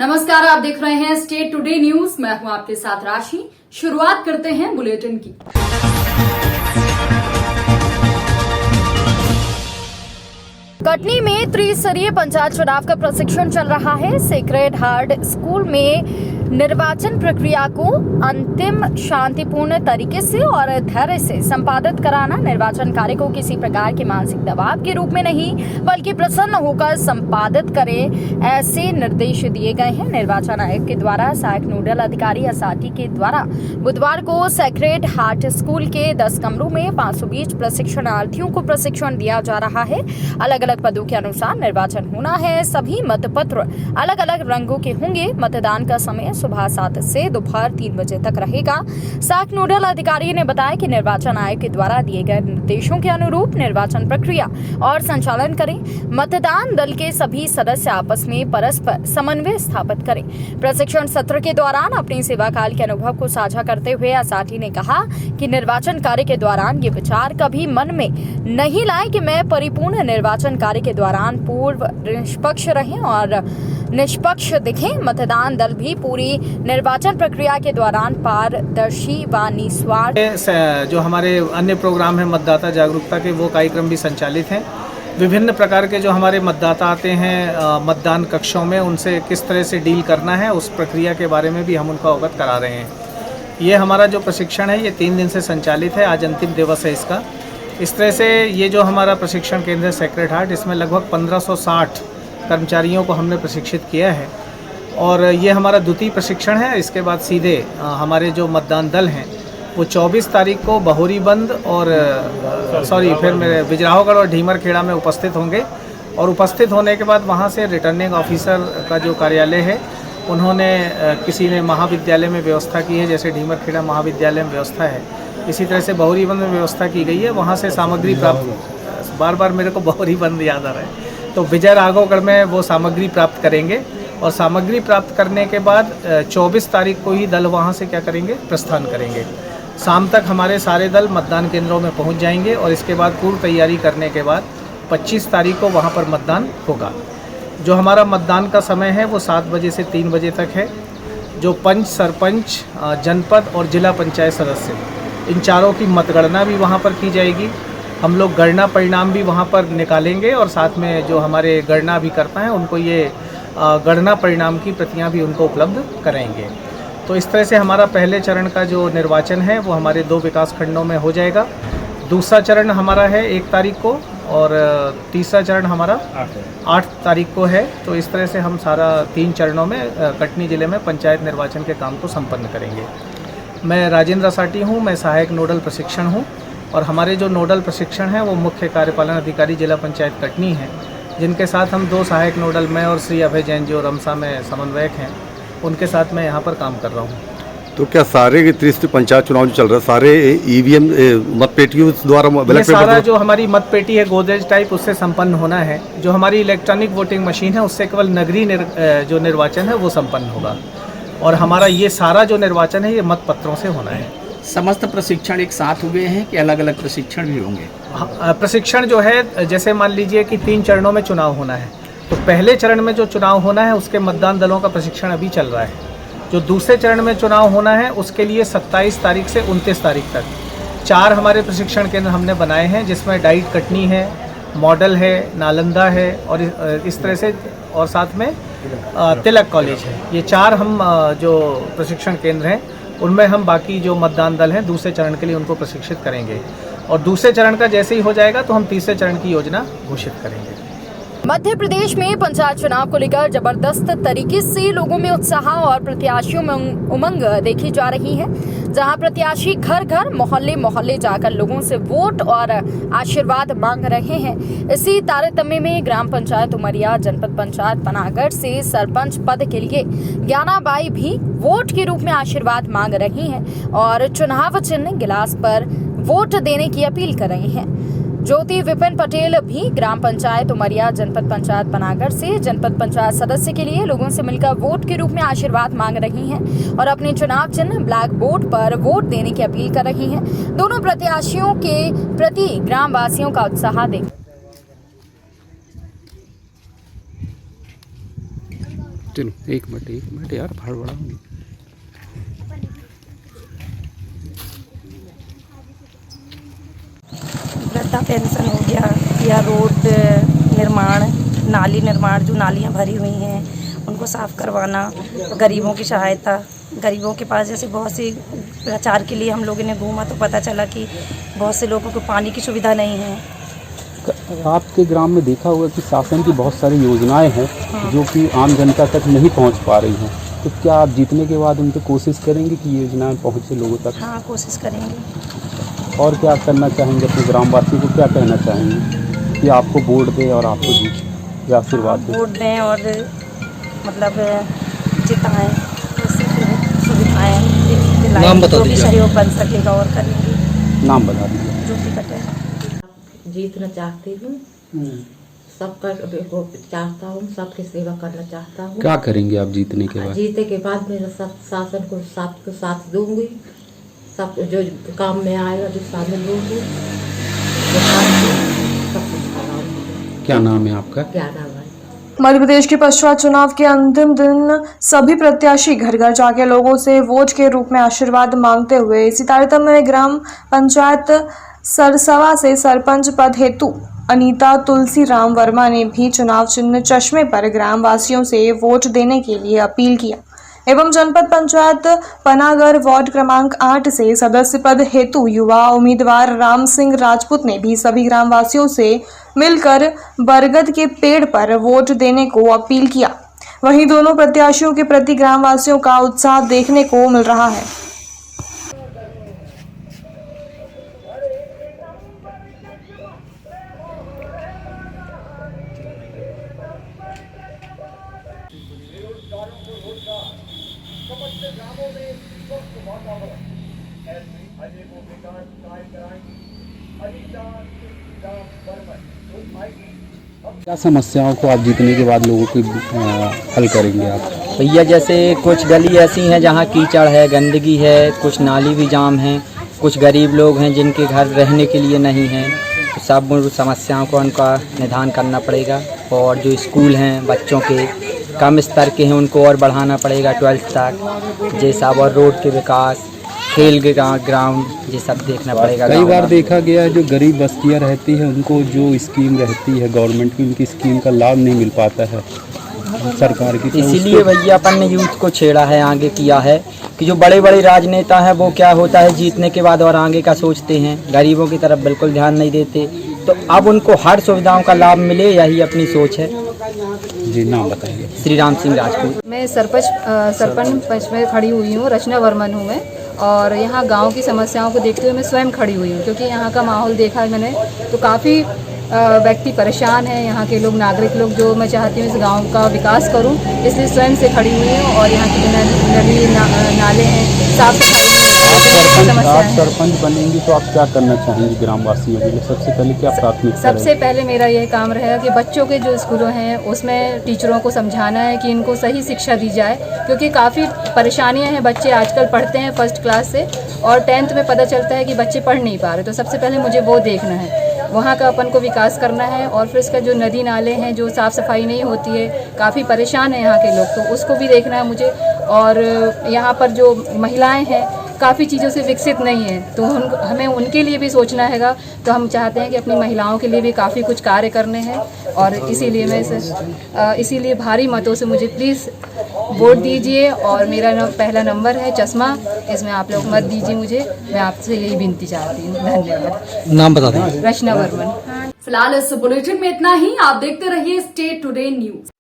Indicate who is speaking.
Speaker 1: नमस्कार, आप देख रहे हैं स्टेट टुडे न्यूज। मैं हूं आपके साथ राशि। शुरुआत करते हैं बुलेटिन की। कटनी में त्रिस्तरीय पंचायत चुनाव का प्रशिक्षण चल रहा है। सेक्रेड हार्ट स्कूल में निर्वाचन प्रक्रिया को अंतिम शांतिपूर्ण तरीके से और धैर्य से संपादित कराना, निर्वाचन कार्य को किसी प्रकार के मानसिक दबाव के रूप में नहीं बल्कि प्रसन्न होकर संपादित करें, ऐसे निर्देश दिए गए हैं। निर्वाचन आयोग के द्वारा सहायक नोडल अधिकारी असाटी के द्वारा बुधवार को सेक्रेड हार्ट स्कूल के 10 कमरों में 520 प्रशिक्षणार्थियों को प्रशिक्षण दिया जा रहा है। अलग अलग पदों के अनुसार निर्वाचन होना है। सभी मतपत्र अलग अलग रंगों के होंगे। मतदान का समय सुबह 7 से दोपहर 3 बजे तक रहेगा। सहायक नोडल अधिकारी ने बताया कि निर्वाचन आयोग के द्वारा दिए गए निर्देशों के अनुरूप निर्वाचन प्रक्रिया और संचालन करें। मतदान दल के सभी सदस्य आपस में परस्पर समन्वय स्थापित करें। प्रशिक्षण सत्र के दौरान अपने सेवा काल के अनुभव को साझा करते हुए असाटी ने कहा कि निर्वाचन कार्य के दौरान ये विचार कभी मन में नहीं लाए कि मैं परिपूर्ण निर्वाचन कार्य के दौरान पूर्व निष्पक्ष रहें और निष्पक्ष दिखें। मतदान दल भी पूरी निर्वाचन प्रक्रिया के दौरान पारदर्शी व निस्वार्थ।
Speaker 2: जो हमारे अन्य प्रोग्राम हैं मतदाता जागरूकता के, वो कार्यक्रम भी संचालित हैं। विभिन्न प्रकार के जो हमारे मतदाता आते हैं मतदान कक्षों में, उनसे किस तरह से डील करना है, उस प्रक्रिया के बारे में भी हम उनको अवगत करा रहे हैं। ये हमारा जो प्रशिक्षण है ये 3 दिन से संचालित है। आज अंतिम दिवस है इसका। इस तरह से ये जो हमारा प्रशिक्षण केंद्र है सेक्रेड हार्ट, इसमें लगभग 1560 कर्मचारियों को हमने प्रशिक्षित किया है और ये हमारा द्वितीय प्रशिक्षण है। इसके बाद सीधे हमारे जो मतदान दल हैं वो 24 तारीख को बहोरीबंद और फिर मेरे बिजराहोगढ़ और ढीमरखेड़ा में उपस्थित होंगे और उपस्थित होने के बाद वहाँ से रिटर्निंग ऑफिसर का जो कार्यालय है उन्होंने किसी ने महाविद्यालय में व्यवस्था की है, जैसे ढीमरखेड़ा महाविद्यालय में व्यवस्था है, इसी तरह से बहोरीबंद में व्यवस्था की गई है। वहाँ से सामग्री प्राप्त, बार बार मेरे को बहोरीबंद याद आ रहा है, तो विजय राघवगढ़ में वो सामग्री प्राप्त करेंगे और सामग्री प्राप्त करने के बाद 24 तारीख को ही दल वहाँ से क्या करेंगे, प्रस्थान करेंगे। शाम तक हमारे सारे दल मतदान केंद्रों में पहुँच जाएंगे और इसके बाद पूर्व तैयारी करने के बाद 25 तारीख को वहाँ पर मतदान होगा। जो हमारा मतदान का समय है वो 7 बजे से 3 बजे तक है। जो पंच, सरपंच, जनपद और जिला पंचायत सदस्य, इन चारों की मतगणना भी वहाँ पर की जाएगी। हम लोग गणना परिणाम भी वहाँ पर निकालेंगे और साथ में जो हमारे गणना अभिकर्ता हैं उनको ये गणना परिणाम की प्रतियां भी उनको उपलब्ध कराएंगे। तो इस तरह से हमारा पहले चरण का जो निर्वाचन है वो हमारे 2 विकास खंडों में हो जाएगा। दूसरा चरण हमारा है 1 तारीख को और तीसरा चरण हमारा 8 तारीख को है। तो इस तरह से हम सारा 3 चरणों में कटनी जिले में पंचायत निर्वाचन के काम को संपन्न करेंगे। मैं राजेंद्र असाटी हूँ, मैं सहायक नोडल प्रशिक्षण हूँ और हमारे जो नोडल प्रशिक्षण हैं वो मुख्य कार्यपालन अधिकारी जिला पंचायत कटनी हैं, जिनके साथ हम 2 सहायक नोडल, मैं और श्री अभय जैन जो रमसा में समन्वयक हैं, उनके साथ मैं यहाँ पर काम कर रहा हूँ।
Speaker 3: तो क्या सारे त्रिस्तरीय पंचायत चुनाव जो चल रहा है सारे ईवीएम मतपेटियों द्वारा,
Speaker 2: ये सारा जो हमारी मतपेटी है गोदरेज टाइप, उससे संपन्न होना है। जो हमारी इलेक्ट्रॉनिक वोटिंग मशीन है उससे केवल नगरीय जो निर्वाचन है वो संपन्न होगा और हमारा ये सारा जो निर्वाचन है ये मतपत्रों से होना है।
Speaker 4: समस्त प्रशिक्षण एक साथ हुए हैं कि अलग अलग प्रशिक्षण भी होंगे?
Speaker 2: प्रशिक्षण जो है, जैसे मान लीजिए कि 3 चरणों में चुनाव होना है, तो पहले चरण में जो चुनाव होना है उसके मतदान दलों का प्रशिक्षण अभी चल रहा है। जो दूसरे चरण में चुनाव होना है उसके लिए 27 तारीख से 29 तारीख तक 4 हमारे प्रशिक्षण केंद्र हमने बनाए हैं, जिसमें डाइट कटनी है, मॉडल है, नालंदा है और इस तरह से, और साथ में तिलक कॉलेज है। ये 4 हम जो प्रशिक्षण केंद्र हैं उनमें हम बाकी जो मतदान दल हैं दूसरे चरण के लिए उनको प्रशिक्षित करेंगे और दूसरे चरण का जैसे ही हो जाएगा तो हम तीसरे चरण की योजना घोषित करेंगे।
Speaker 1: मध्य प्रदेश में पंचायत चुनाव को लेकर जबरदस्त तरीके से लोगों में उत्साह और प्रत्याशियों में उमंग देखी जा रही है, जहां प्रत्याशी घर घर, मोहल्ले मोहल्ले जाकर लोगों से वोट और आशीर्वाद मांग रहे हैं। इसी तारतम्य में ग्राम पंचायत उमरिया, जनपद पंचायत पनागढ़ से सरपंच पद के लिए ज्ञानाबाई भी वोट के रूप में आशीर्वाद मांग रही हैं और चुनाव चिन्ह गिलास पर वोट देने की अपील कर रही हैं। ज्योति विपिन पटेल भी ग्राम पंचायत उमरिया, जनपद पंचायत पनागढ़ से जनपद पंचायत सदस्य के लिए लोगों से मिलकर वोट के रूप में आशीर्वाद मांग रही हैं और अपने चुनाव चिन्ह ब्लैक बोर्ड पर वोट देने की अपील कर रही हैं। दोनों प्रत्याशियों के प्रति ग्राम वासियों का उत्साह देख
Speaker 5: चलो एक मिनट यार, भाड़ बड़ा
Speaker 6: वृद्धा पेंशन हो गया या रोड निर्माण, नाली निर्माण, जो नालियाँ भरी हुई हैं उनको साफ़ करवाना, गरीबों की सहायता, गरीबों के पास जैसे बहुत सी प्रचार के लिए हम लोगों ने घूमा तो पता चला कि बहुत से लोगों को पानी की सुविधा नहीं है।
Speaker 5: आपके ग्राम में देखा होगा कि शासन की बहुत सारी योजनाएं हैं जो कि आम जनता तक नहीं पहुंच पा रही हैं, तो क्या आप जीतने के बाद उन पर कोशिश करेंगे कि योजनाएं पहुंचे लोगों तक?
Speaker 6: हाँ, कोशिश करेंगे।
Speaker 5: और क्या करना चाहेंगे अपने ग्रामवासियों को, क्या कहना चाहेंगे कि आपको वोट दें और आपको जीत या आशीर्वाद दें?
Speaker 6: वोट दें और मतलब जिताएँ, उससे फिर सुविधाएँ दिलाएँ, जो भी सहयोग बन सकेगा और करेंगे।
Speaker 5: नाम बता दीजिए।
Speaker 6: ज्योति पटेल।
Speaker 7: जीतना चाहती हूँ, सबका चाहता हूँ, सबकी सेवा करना चाहता हूँ।
Speaker 5: क्या करेंगे आप जीतने के बाद?
Speaker 7: जीते के बाद मेरा सब शासन को साथ दूंगी, सब जो काम में आएगा जो शामिल होंगी, सब कुछ कराऊंगी।
Speaker 5: क्या नाम है आपका?
Speaker 7: क्या नाम है?
Speaker 8: मध्य प्रदेश के पश्चात चुनाव के अंतिम दिन सभी प्रत्याशी घर घर जाके लोगों से वोट के रूप में आशीर्वाद मांगते हुए इसी तारतम्य में ग्राम पंचायत सरसवा से सरपंच पद हेतु अनीता तुलसी राम वर्मा ने भी चुनाव चिन्ह चश्मे पर ग्राम वासियों से वोट देने के लिए अपील किया एवं जनपद पंचायत पनागर वार्ड क्रमांक 8 से सदस्य पद हेतु युवा उम्मीदवार राम सिंह राजपूत ने भी सभी ग्रामवासियों से मिलकर बरगद के पेड़ पर वोट देने को अपील किया। वहीं दोनों प्रत्याशियों के प्रति ग्रामवासियों का उत्साह देखने को मिल रहा है।
Speaker 5: क्या समस्याओं को आप जीतने के बाद लोगों की हल करेंगे आप?
Speaker 9: भैया जैसे कुछ गली ऐसी हैं जहाँ कीचड़ है, गंदगी है, कुछ नाली भी जाम हैं, कुछ गरीब लोग हैं जिनके घर रहने के लिए नहीं हैं, तो सब उन समस्याओं को उनका निदान करना पड़ेगा। और जो स्कूल हैं बच्चों के कम स्तर के हैं उनको और बढ़ाना पड़ेगा 12th तक, ये सब, और रोड के विकास, खेल के ग्राउंड, ये सब देखना पड़ेगा।
Speaker 5: कई बार देखा गया है जो गरीब बस्तियां रहती हैं उनको जो स्कीम रहती है गवर्नमेंट की, उनकी स्कीम का लाभ नहीं मिल पाता है सरकार की, तो
Speaker 9: इसीलिए भैया अपन ने यूथ को छेड़ा है, आगे किया है कि जो बड़े बड़े राजनेता हैं वो क्या होता है जीतने के बाद और आगे का सोचते हैं, गरीबों की तरफ बिल्कुल ध्यान नहीं देते, तो अब उनको हर सुविधाओं का लाभ मिले, यही अपनी सोच है।
Speaker 5: जी, नाम बताइए।
Speaker 9: श्री राम सिंह राजपूत।
Speaker 10: मैं सरपंच में खड़ी हुई हूँ, रचना वर्मन हूँ मैं, और यहाँ गांव की समस्याओं को देखते हुए मैं स्वयं खड़ी हुई हूँ, क्योंकि यहाँ का माहौल देखा है मैंने, तो काफ़ी व्यक्ति परेशान हैं, यहाँ के लोग, नागरिक लोग, जो मैं चाहती हूँ इस गांव का विकास करूँ, इसलिए स्वयं से खड़ी हुई हूँ। और यहाँ की नदी नाले हैं, साफ सफाई।
Speaker 5: आप सरपंच बनेंगी तो आप क्या करना चाहेंगे ग्रामवासियों के लिए? सबसे पहले क्या प्राथमिकता?
Speaker 10: सबसे पहले मेरा यह काम रहेगा कि बच्चों के जो स्कूलों हैं उसमें टीचरों को समझाना है कि इनको सही शिक्षा दी जाए, क्योंकि काफ़ी परेशानियां हैं। बच्चे आजकल पढ़ते हैं 1st क्लास से और 10th में पता चलता है कि बच्चे पढ़ नहीं पा रहे, तो सबसे पहले मुझे वो देखना है, वहाँ का अपन को विकास करना है। और फिर इसका जो नदी नाले हैं, जो साफ़ सफाई नहीं होती है, काफ़ी परेशान है यहाँ के लोग, तो उसको भी देखना है मुझे। और यहाँ पर जो महिलाएं हैं काफ़ी चीज़ों से विकसित नहीं है, तो हमें उनके लिए भी सोचना हैगा, तो हम चाहते हैं कि अपनी महिलाओं के लिए भी काफ़ी कुछ कार्य करने हैं। और इसीलिए भारी मतों से मुझे प्लीज़ वोट दीजिए। और मेरा पहला नंबर है चश्मा, इसमें आप लोग मत दीजिए मुझे, मैं आपसे यही विनती चाहती हूँ। धन्यवाद।
Speaker 5: नाम बता दें।
Speaker 10: रचना वर्मन।
Speaker 1: फिलहाल इस बुलेटिन में इतना ही। आप देखते रहिए स्टेट टुडे न्यूज।